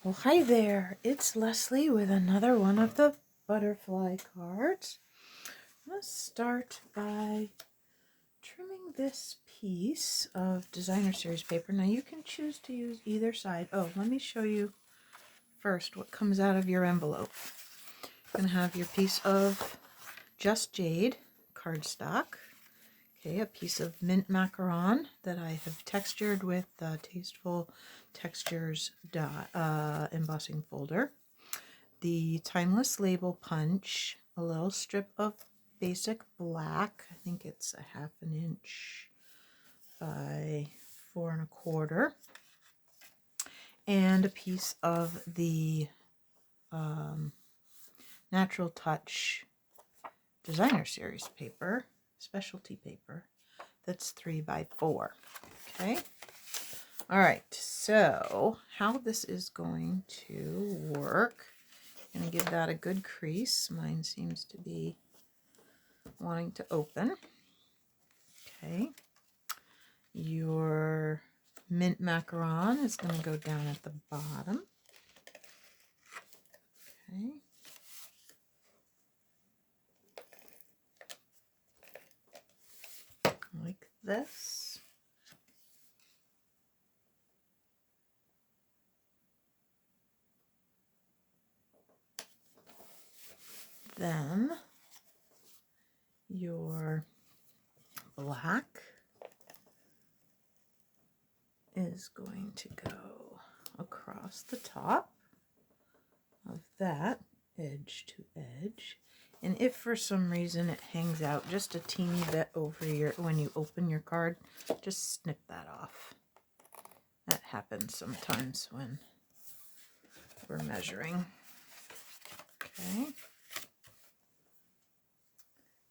Well, hi there. It's Leslie with another one of the butterfly cards. Let's start by trimming this piece of designer series paper. Now you can choose to use either side. Oh, let me show you first what comes out of your envelope. You're going to have your piece of Just Jade cardstock. Okay, a piece of mint macaron that I have textured with Tasteful Textures embossing folder. The Timeless Label Punch, a little strip of basic black. I think it's a 1/2 inch by 4 1/4. And a piece of the Natural Touch designer series paper, specialty paper, that's 3 by 4. Okay. All right, so how this is going to work, I'm going to give that a good crease. Mine seems to be wanting to open. Okay. Your mint macaron is going to go down at the bottom. Okay. Like this. Then your black is going to go across the top of that, edge to edge. And if for some reason it hangs out just a teeny bit over when you open your card, just snip that off. That happens sometimes when we're measuring. Okay.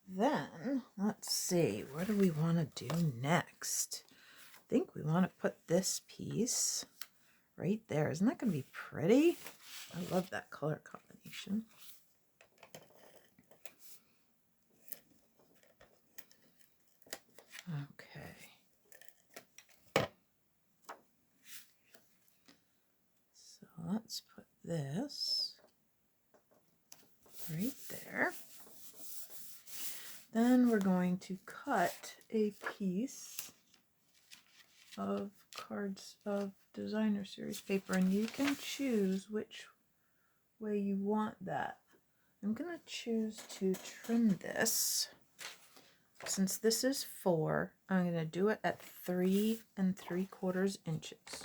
Then, let's see, what do we want to do next? I think we want to put this piece right there. Isn't that going to be pretty? I love that color combination. Okay. So let's put this right there. Then we're going to cut a piece of cards of designer series paper, and you can choose which way you want that. I'm going to choose to trim this. Since this is 4, I'm going to do it at 3 3/4 inches.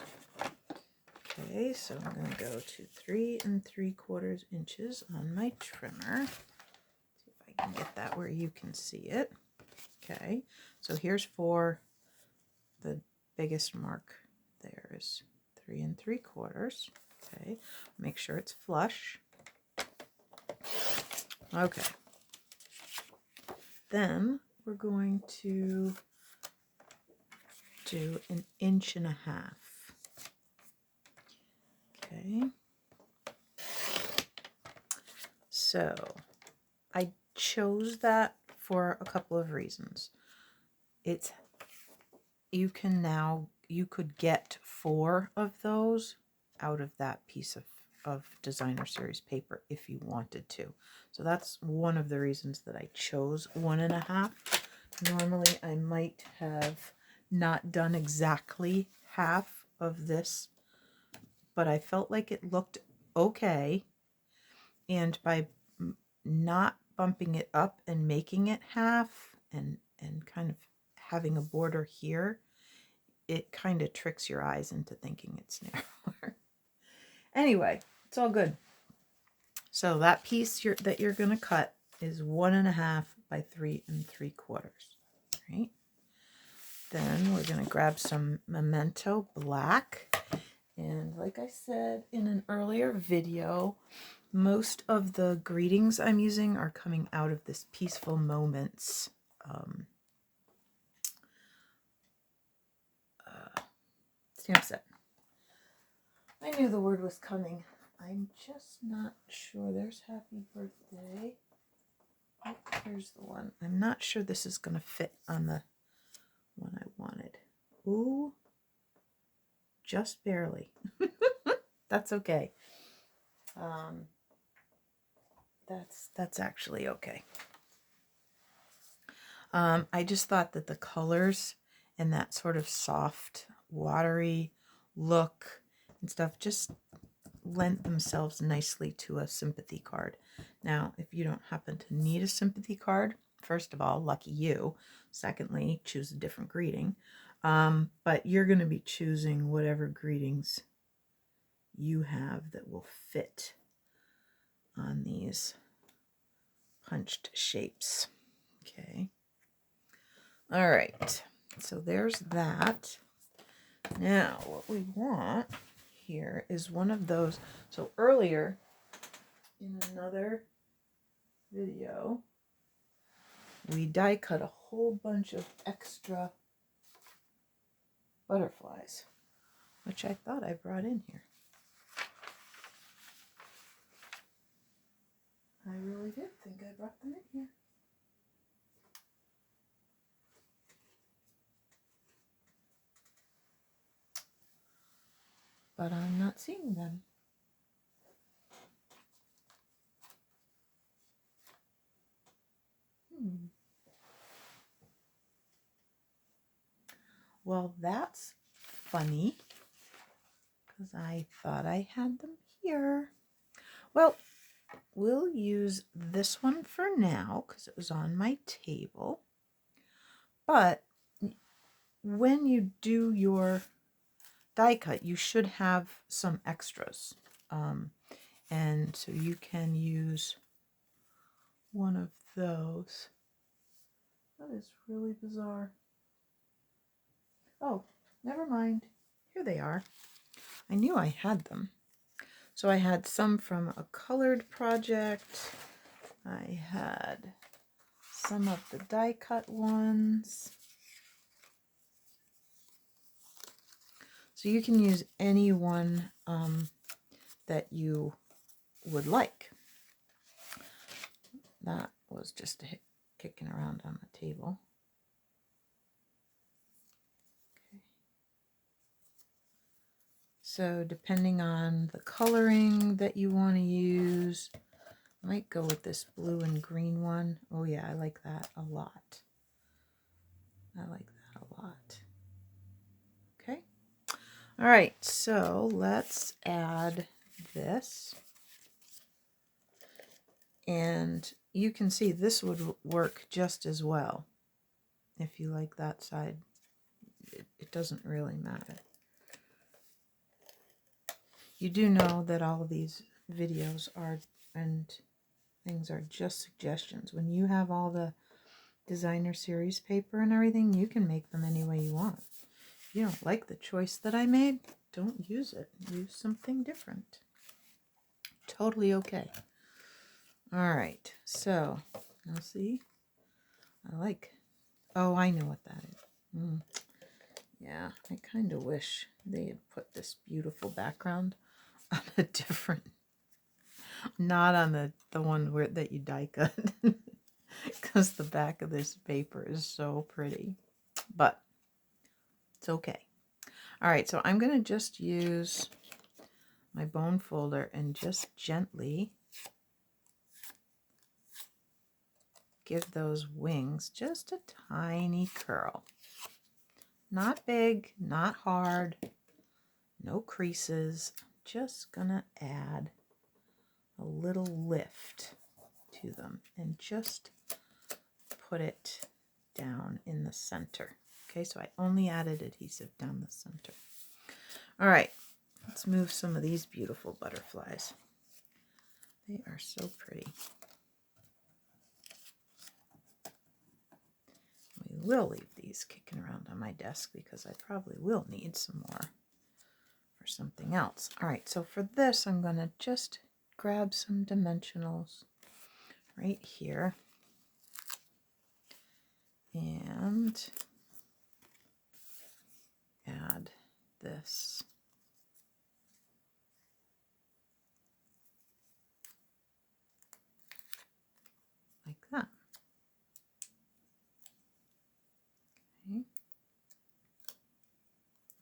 Okay, so I'm going to go to 3 3/4 inches on my trimmer. See if I can get that where you can see it. Okay, so here's 4. The biggest mark there is 3 3/4. Okay, make sure it's flush. Okay, then we're going to do 1.5 inches. Okay, so I chose that for a couple of reasons. You could get 4 of those out of that piece of designer series paper if you wanted to. So that's one of the reasons that I chose 1.5. Normally I might have not done exactly half of this, but I felt like it looked okay. And by not bumping it up and making it half and kind of having a border here, it kind of tricks your eyes into thinking it's narrower. Anyway, it's all good. So that piece that you're going to cut is 1.5 by 3 3/4. Right? Then we're going to grab some Memento Black. And like I said in an earlier video, most of the greetings I'm using are coming out of this Peaceful Moments stamp set. I knew the word was coming. I'm just not sure. There's Happy Birthday. Oh, here's the one. I'm not sure this is going to fit on the one I wanted. Ooh, just barely. That's okay. That's actually okay. I just thought that the colors and that sort of soft, watery look and stuff just lent themselves nicely to a sympathy card. Now, if you don't happen to need a sympathy card, first of all, lucky you. Secondly, choose a different greeting. But you're going to be choosing whatever greetings you have that will fit on these punched shapes. Okay. All right. So there's that. Now, what we want here is one of those. So earlier in another video, we die cut a whole bunch of extra butterflies, which I thought I brought in here. I really did think I brought them in here. But I'm not seeing them. Well, that's funny, because I thought I had them here. Well, we'll use this one for now, because it was on my table. But when you do your die cut, you should have some extras. And so you can use one of those. That is really bizarre. Oh, never mind. Here they are. I knew I had them. So I had some from a colored project. I had some of the die cut ones. So you can use any one that you would like. That was just kicking around on the table. Okay. So depending on the coloring that you want to use, I might go with this blue and green one. Oh yeah, I like that a lot. I like that a lot. Okay. All right, so let's add this. And you can see this would work just as well. If you like that side, it doesn't really matter. You do know that all of these videos are and things are just suggestions. When you have all the designer series paper and everything, you can make them any way you want. If you don't like the choice that I made, don't use it. Use something different. Totally okay. All right, so now see, I like, oh, I know what that is. Yeah, I kind of wish they had put this beautiful background on a different, not on the one where that you die cut, because the back of this paper is so pretty, but it's okay. All right, so I'm going to just use my bone folder and just gently give those wings just a tiny curl. Not big, not hard, no creases. Just gonna add a little lift to them and just put it down in the center. Okay, so I only added adhesive down the center. All right, let's move some of these beautiful butterflies. They are so pretty. We will leave these kicking around on my desk because I probably will need some more for something else. All right, so for this, I'm going to just grab some dimensionals right here and add this. Like that. Okay.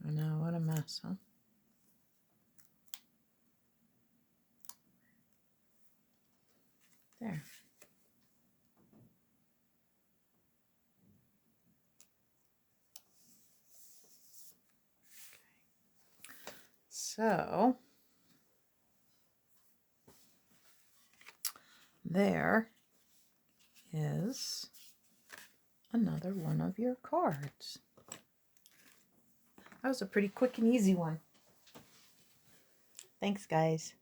I know, what a mess, huh? There. So there is another one of your cards. That was a pretty quick and easy one. Thanks, guys.